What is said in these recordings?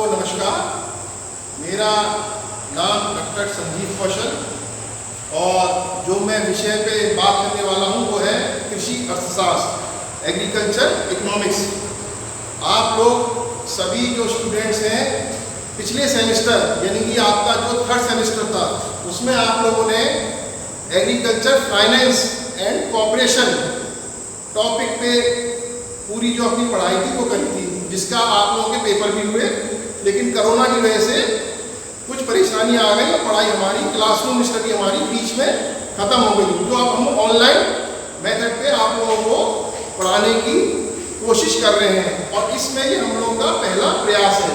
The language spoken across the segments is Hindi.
नमस्कार। मेरा नाम डॉक्टर संजीव कौशल और जो मैं विषय पे बात करने वाला हूँ वो है कृषि अर्थशास्त्र, एग्रीकल्चर इकोनॉमिक्स। आप लोग सभी जो स्टूडेंट्स हैं पिछले सेमेस्टर यानी कि आपका जो थर्ड सेमेस्टर था उसमें आप लोगों ने agriculture finance and corporation topic पे पूरी जो अपनी पढ़ाई थी वो करी थी, जिसका आप लोगों के पेपर भी हुए। लेकिन कोरोना की वजह से कुछ परेशानियां आ गई और पढ़ाई हमारी क्लासरूम स्टडी हमारी बीच में ख़त्म हो गई। तो अब हम ऑनलाइन मेथड पे आप लोगों को पढ़ाने की कोशिश कर रहे हैं और इसमें ये हम लोगों का पहला प्रयास है।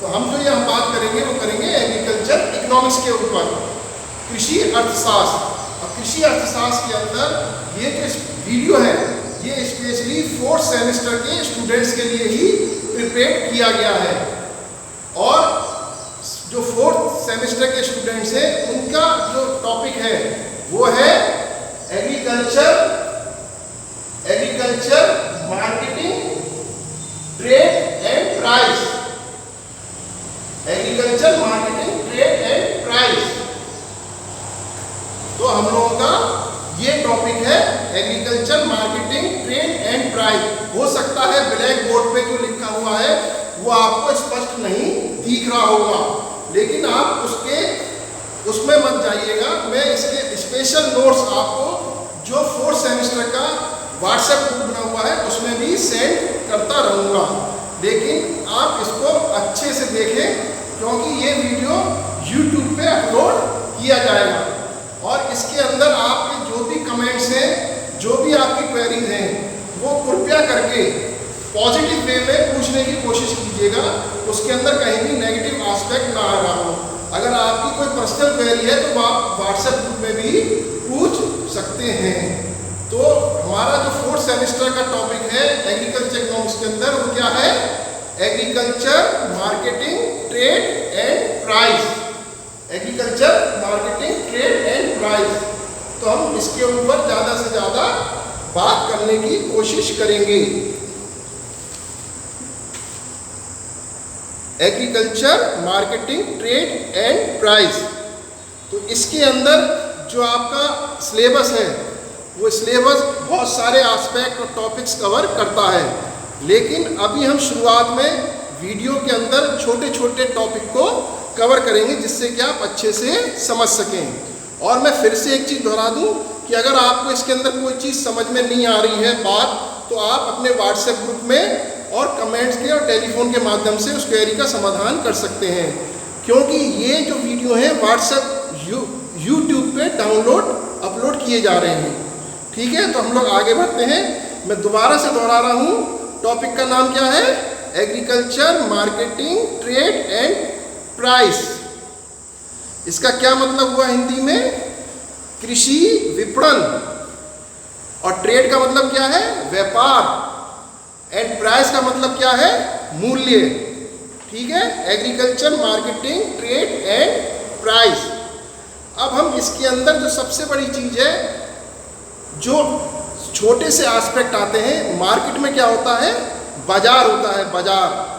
तो हम जो ये हम बात करेंगे वो करेंगे एग्रीकल्चर इकोनॉमिक्स के ऊपर, कृषि अर्थशास्त्र। और कृषि अर्थशास्त्र के अंदर ये जो वीडियो है ये स्पेशली फोर्थ सेमेस्टर के स्टूडेंट्स के लिए ही प्रिपेयर किया गया है। और जो फोर्थ सेमेस्टर के स्टूडेंट्स हैं उनका जो टॉपिक है वो है agriculture marketing, trade and price. Agriculture marketing, trade and price. तो हम लोगों का ये टॉपिक है agriculture marketing, trade and price. हो सकता है ब्लैक बोर्ड पे जो लिखा हुआ है वो आपको स्पष्ट नहीं दिख रहा होगा, लेकिन आप उसमें मत जाइएगा। मैं इसके स्पेशल नोट्स आपको जो फोर्थ सेमेस्टर का व्हाट्सएप ग्रुप बना हुआ है उसमें भी सेंड करता रहूँगा। लेकिन आप इसको अच्छे से देखें क्योंकि ये वीडियो यूट्यूब पे अपलोड किया जाएगा और इसके अंदर आपके जो भी कमेंट्स हैं, जो भी आपकी क्वेरीज हैं, वो कृपया करके पॉजिटिव वे में पूछने की कोशिश कीजिएगा। उसके अंदर कहीं भी नेगेटिव एस्पेक्ट ना आ रहा हो। अगर आपकी कोई पर्सनल क्वेरी है तो आप व्हाट्सएप ग्रुप में भी पूछ सकते हैं। तो हमारा जो फोर्थ सेमेस्टर का टॉपिक है एग्रीकल्चर इकोनॉमिक्स के अंदर वो क्या है? Agriculture marketing, trade and price. Agriculture marketing, trade and price. तो हम इसके ऊपर ज़्यादा से ज़्यादा बात करने की कोशिश करेंगे। Agriculture marketing, trade and price. तो इसके अंदर जो आपका सिलेबस है वो सिलेबस बहुत सारे एस्पेक्ट और टॉपिक्स कवर करता है, लेकिन अभी हम शुरुआत में वीडियो के अंदर छोटे छोटे टॉपिक को कवर करेंगे जिससे कि आप अच्छे से समझ सकें। और मैं फिर से एक चीज़ दोहरा दूं कि अगर आपको इसके अंदर कोई चीज़ समझ में नहीं आ रही है बात, तो आप अपने व्हाट्सएप ग्रुप में और कमेंट्स के और टेलीफोन के माध्यम से उस क्वेरी का समाधान कर सकते हैं। क्योंकि ये जो वीडियो है व्हाट्सएप यूट्यूब पे अपलोड किए जा रहे हैं। ठीक है, तो हम लोग आगे बढ़ते हैं। मैं दोबारा से दोहरा रहा हूँ, टॉपिक का नाम क्या है? Agriculture marketing, trade and price. इसका क्या मतलब हुआ हिंदी में? कृषि विपणन। और ट्रेड का मतलब क्या है? व्यापार। एंड प्राइस का मतलब क्या है? मूल्य। ठीक है, agriculture marketing, trade and price. अब हम इसके अंदर जो सबसे बड़ी चीज है, जो छोटे से एस्पेक्ट आते हैं, मार्केट में क्या होता है? बाजार होता है। बाजार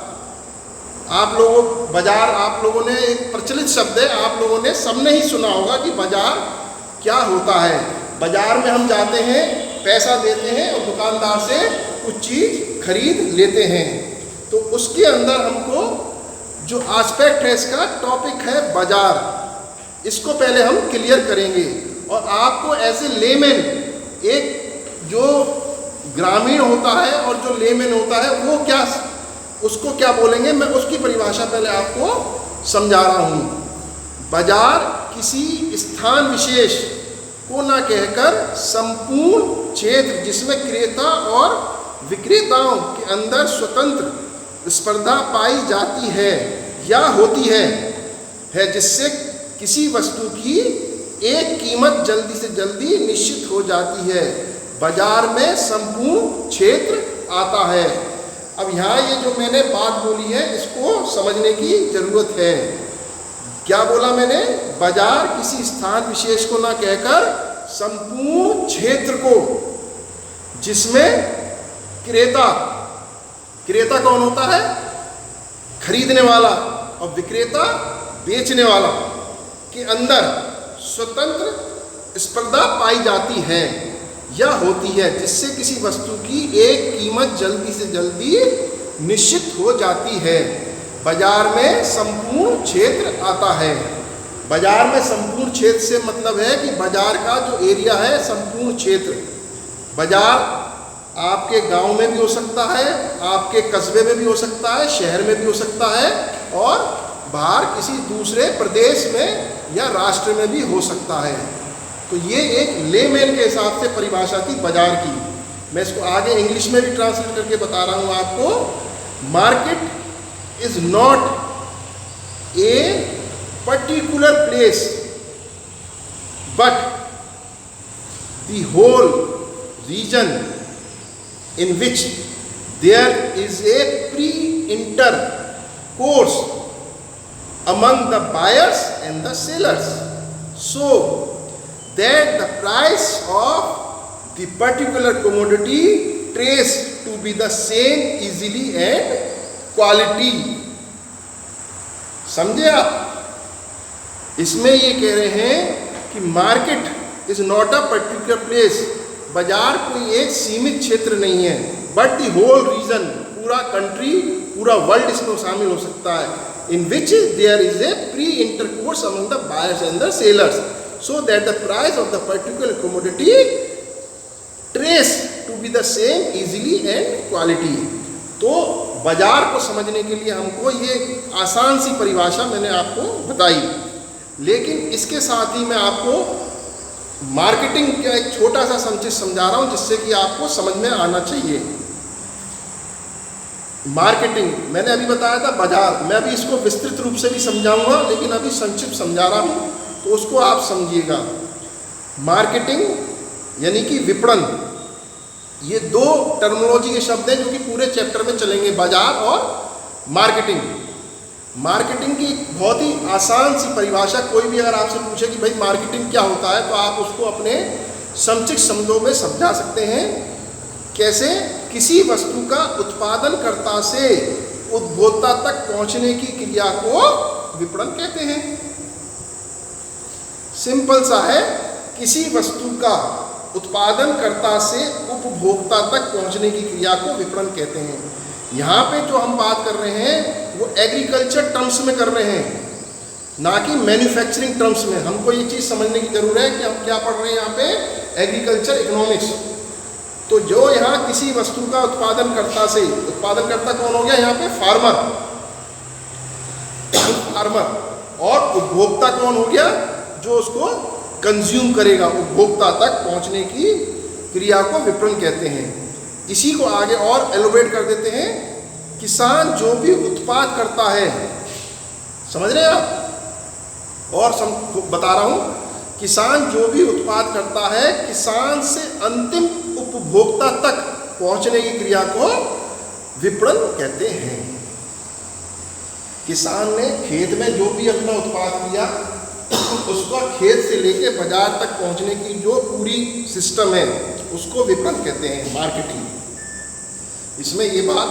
आप लोगों ने एक प्रचलित शब्द है, आप लोगों ने सबने ही सुना होगा कि बाजार क्या होता है। बाजार में हम जाते हैं, पैसा देते हैं और दुकानदार से कुछ चीज़ खरीद लेते हैं। तो उसके अंदर हमको जो एस्पेक्ट है, इसका टॉपिक है बाजार। इसको पहले हम क्लियर करेंगे और आपको ऐसे लेमैन, एक जो ग्रामीण होता है और जो लेमैन होता है वो उसको क्या बोलेंगे, मैं उसकी परिभाषा पहले आपको समझा रहा हूँ। बाजार किसी स्थान विशेष को ना कहकर संपूर्ण क्षेत्र जिसमें क्रेता और विक्रेताओं के अंदर स्वतंत्र स्पर्धा पाई जाती है या होती है जिससे किसी वस्तु की एक कीमत जल्दी से जल्दी निश्चित हो जाती है। बाजार में संपूर्ण क्षेत्र आता है। अब यहाँ ये जो मैंने बात बोली है इसको समझने की जरूरत है। क्या बोला मैंने? बाजार किसी स्थान विशेष को ना कहकर संपूर्ण क्षेत्र को जिसमें क्रेता कौन होता है? खरीदने वाला और विक्रेता बेचने वाला के अंदर स्वतंत्र स्पर्धा पाई जाती है या होती है, जिससे किसी वस्तु की एक कीमत जल्दी से जल्दी निश्चित हो जाती है। बाजार में संपूर्ण क्षेत्र आता है। बाजार में संपूर्ण क्षेत्र से मतलब है कि बाजार का जो एरिया है, संपूर्ण क्षेत्र। बाजार आपके गांव में भी हो सकता है, आपके कस्बे में भी हो सकता है, शहर में भी हो सकता है, और बाहर किसी दूसरे प्रदेश में या राष्ट्र में भी हो सकता है। तो ये एक लेमैन के हिसाब से परिभाषा थी बाजार की। मैं इसको आगे इंग्लिश में भी ट्रांसलेट करके बता रहा हूँ आपको। Market is not a particular place but the whole region in which there is a pre-intercourse among the buyers and the sellers, so that the price of the particular commodity trace to be the same easily and quality। समझे आप? इसमें ये कह रहे हैं कि market is not a particular place, बाजार कोई एक सीमित क्षेत्र नहीं है, बट द होल रीजन, पूरा कंट्री, पूरा वर्ल्ड इसमें शामिल हो सकता है। In which there is a free intercourse among the buyers and the sellers, so that the price of the particular commodity tends to be the same easily and quality. तो बाजार को समझने के लिए हमको ये आसान सी परिभाषा मैंने आपको बताई, लेकिन इसके साथ ही मैं आपको मार्केटिंग का एक छोटा सा संक्षिप्त समझा रहा हूं, जिससे कि आपको समझ में आना चाहिए। मार्केटिंग मैंने अभी बताया था बाजार, मैं अभी इसको विस्तृत रूप से भी समझाऊंगा, लेकिन अभी संक्षिप्त समझा रहा हूं तो उसको आप समझिएगा। मार्केटिंग यानी कि विपणन, ये दो टर्मिनोलॉजी के शब्द हैं जो कि पूरे चैप्टर में चलेंगे, बाजार और मार्केटिंग। मार्केटिंग की बहुत ही आसान सी परिभाषा, कोई भी अगर आपसे पूछे कि भाई मार्केटिंग क्या होता है, तो आप उसको अपने संक्षिप्त शब्दों में समझा सकते हैं। कैसे? किसी वस्तु का उत्पादनकर्ता से उपभोक्ता तक पहुंचने की क्रिया को विपणन कहते हैं। सिंपल सा है, किसी वस्तु का उत्पादनकर्ता से उपभोक्ता तक पहुंचने की क्रिया को विपणन कहते हैं। यहाँ पे जो हम बात कर रहे हैं वो एग्रीकल्चर टर्म्स में कर रहे हैं, ना कि मैन्युफैक्चरिंग टर्म्स में। हमको ये चीज़ समझने की जरूरत है कि हम क्या पढ़ रहे हैं यहाँ पे, एग्रीकल्चर इकोनॉमिक्स। तो जो यहाँ किसी वस्तु का उत्पादनकर्ता से, उत्पादनकर्ता कौन हो गया यहाँ पे? फार्मर। और उपभोक्ता कौन हो गया? जो उसको कंज्यूम करेगा, उपभोक्ता तक पहुँचने की क्रिया को विपणन कहते हैं। इसी को आगे और एलोबरेट कर देते हैं, किसान जो भी उत्पाद करता है, समझ रहे हैं आप? और बता रहा हूं, किसान जो भी उत्पाद करता है, किसान से अंतिम उपभोक्ता तक पहुंचने की क्रिया को विपणन कहते हैं। किसान ने खेत में जो भी अपना उत्पाद किया, उसका खेत से लेके बाजार तक पहुंचने की जो पूरी सिस्टम है, उसको विपणन कहते हैं, मार्केटिंग। इसमें ये बात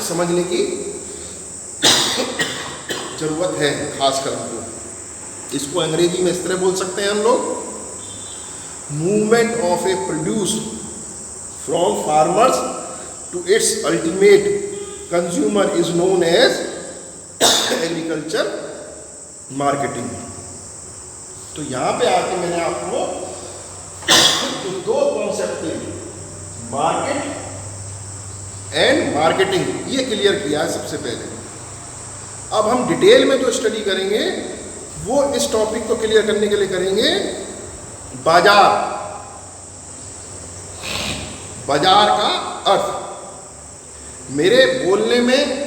समझने की जरूरत है खासकर हमको। इसको अंग्रेजी में इस तरह बोल सकते हैं हम लोग, movement of a produce from farmers to its ultimate consumer is known as agriculture marketing. तो यहाँ पे आके मैंने आपको तो दो कॉन्सेप्ट थे, मार्केट एंड मार्केटिंग, ये क्लियर किया है सबसे पहले। अब हम डिटेल में जो स्टडी करेंगे वो इस टॉपिक को क्लियर करने के लिए करेंगे बाजार। बाजार का अर्थ, मेरे बोलने में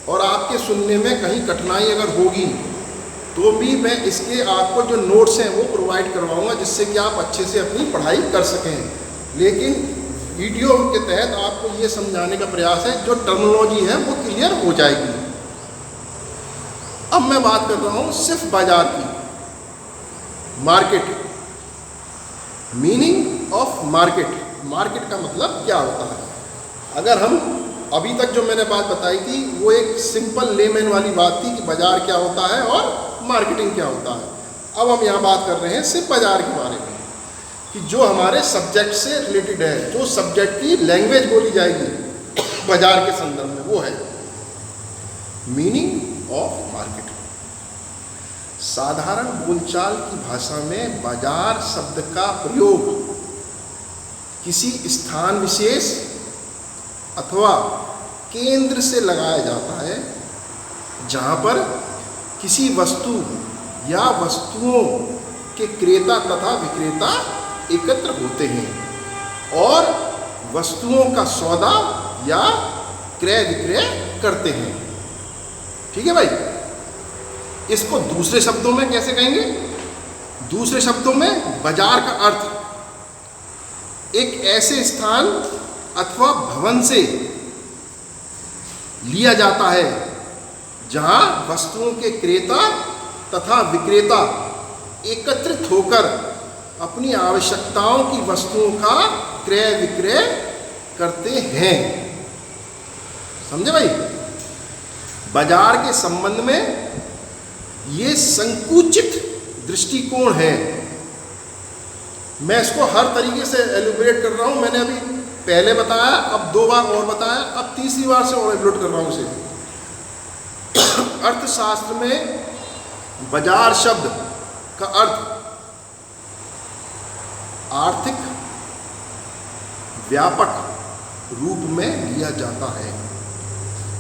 और आपके सुनने में कहीं कठिनाई अगर होगी तो भी मैं इसके आपको जो नोट्स हैं वो प्रोवाइड करवाऊंगा, जिससे कि आप अच्छे से अपनी पढ़ाई कर सकें। लेकिन वीडियो के तहत आपको ये समझाने का प्रयास है, जो टर्मिनोलॉजी है वो क्लियर हो जाएगी। अब मैं बात कर रहा हूँ सिर्फ बाजार की, market. Meaning of market, market का मतलब क्या होता है? अगर हम अभी तक जो मैंने बात बताई थी वो एक सिंपल लेमैन वाली बात थी कि बाजार क्या होता है और मार्केटिंग क्या होता है। अब हम यहाँ बात कर रहे हैं सिर्फ बाजार के बारे में, कि जो हमारे सब्जेक्ट से रिलेटेड है, जो सब्जेक्ट की लैंग्वेज बोली जाएगी बाजार के संदर्भ में, वो है मीनिंग ऑफ मार्केटिंग। साधारण बोलचाल की भाषा में बाजार शब्द का प्रयोग किसी स्थान विशेष अथवा केंद्र से लगाया जाता है जहाँ पर किसी वस्तु या वस्तुओं के क्रेता तथा विक्रेता एकत्र होते हैं और वस्तुओं का सौदा या क्रय विक्रय करते हैं। ठीक है भाई, इसको दूसरे शब्दों में कैसे कहेंगे? दूसरे शब्दों में बाजार का अर्थ एक ऐसे स्थान अथवा भवन से लिया जाता है जहां वस्तुओं के क्रेता तथा विक्रेता एकत्रित होकर अपनी आवश्यकताओं की वस्तुओं का क्रय विक्रय करते हैं। समझे भाई? बाजार के संबंध में ये संकुचित दृष्टिकोण है। मैं इसको हर तरीके से एलुबरेट कर रहा हूं। मैंने अभी पहले बताया, अब 2 बार और बताया, अब तीसरी बार से और एलुबरेट कर रहा हूं इसे। अर्थशास्त्र में बाजार शब्द का अर्थ आर्थिक व्यापक रूप में लिया जाता है।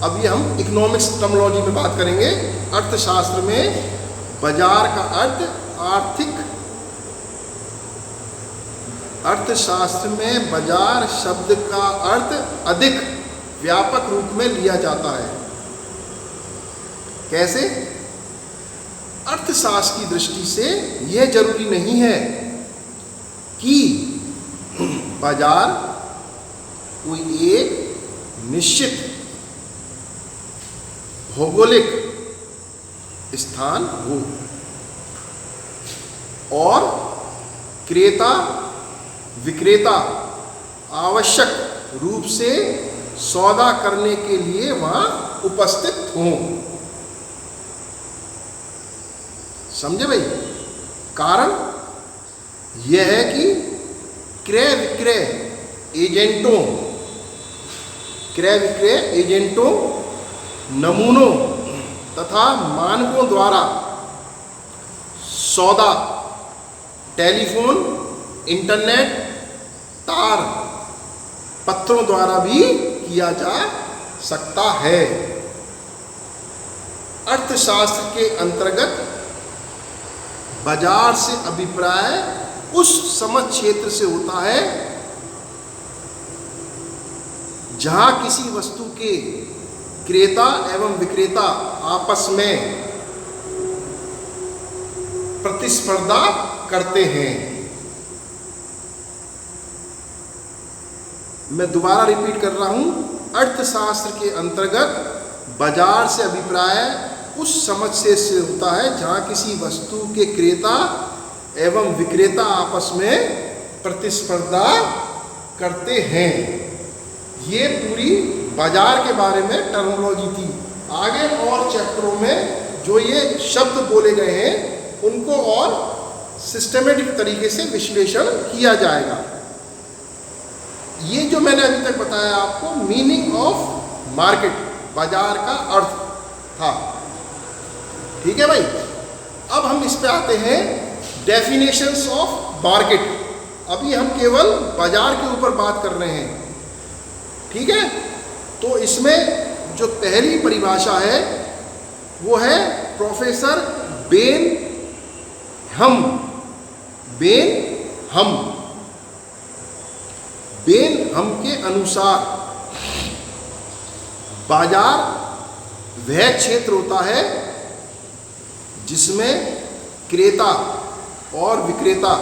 अब ये हम इकोनॉमिक्स टर्मिनोलॉजी में बात करेंगे। अर्थशास्त्र में बाजार का अर्थ आर्थिक, अर्थशास्त्र में बाजार शब्द का अर्थ अधिक व्यापक रूप में लिया जाता है। कैसे? अर्थशास्त्र की दृष्टि से यह जरूरी नहीं है कि बाजार कोई एक निश्चित भौगोलिक स्थान हो और क्रेता विक्रेता आवश्यक रूप से सौदा करने के लिए वहां उपस्थित हों। समझे भाई? कारण यह है कि क्रय विक्रय एजेंटों नमूनों तथा मानकों द्वारा सौदा टेलीफोन, इंटरनेट, तार पत्रों द्वारा भी किया जा सकता है। अर्थशास्त्र के अंतर्गत बाजार से अभिप्राय उस समझ क्षेत्र से होता है जहां किसी वस्तु के क्रेता एवं विक्रेता आपस में प्रतिस्पर्धा करते हैं। मैं दोबारा रिपीट कर रहा हूं। अर्थशास्त्र के अंतर्गत बाजार से अभिप्राय उस समझ से होता है जहां किसी वस्तु के क्रेता एवं विक्रेता आपस में प्रतिस्पर्धा करते हैं। ये पूरी बाजार के बारे में टर्मिनोलॉजी थी। आगे और चैप्टरों में जो ये शब्द बोले गए हैं उनको और सिस्टमेटिक तरीके से विश्लेषण किया जाएगा। ये जो मैंने अभी तक बताया आपको मीनिंग ऑफ मार्केट, बाजार का अर्थ था। ठीक है भाई? अब हम इस पे आते हैं डेफिनेशंस ऑफ मार्केट। अभी हम केवल बाजार के ऊपर बात कर रहे हैं। ठीक है? तो इसमें जो पहली परिभाषा है वो है प्रोफेसर बेनहम के अनुसार बाजार वह क्षेत्र होता है जिसमें क्रेता और विक्रेता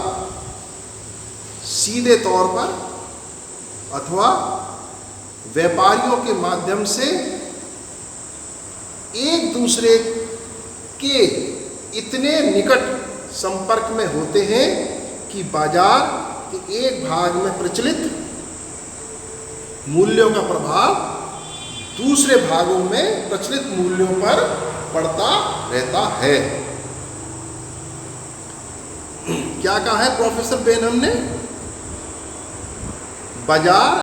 सीधे तौर पर अथवा व्यापारियों के माध्यम से एक दूसरे के इतने निकट संपर्क में होते हैं कि बाजार के एक भाग में प्रचलित मूल्यों का प्रभाव दूसरे भागों में प्रचलित मूल्यों पर पड़ता रहता है। क्या कहा है प्रोफेसर बेनहम ने? बाजार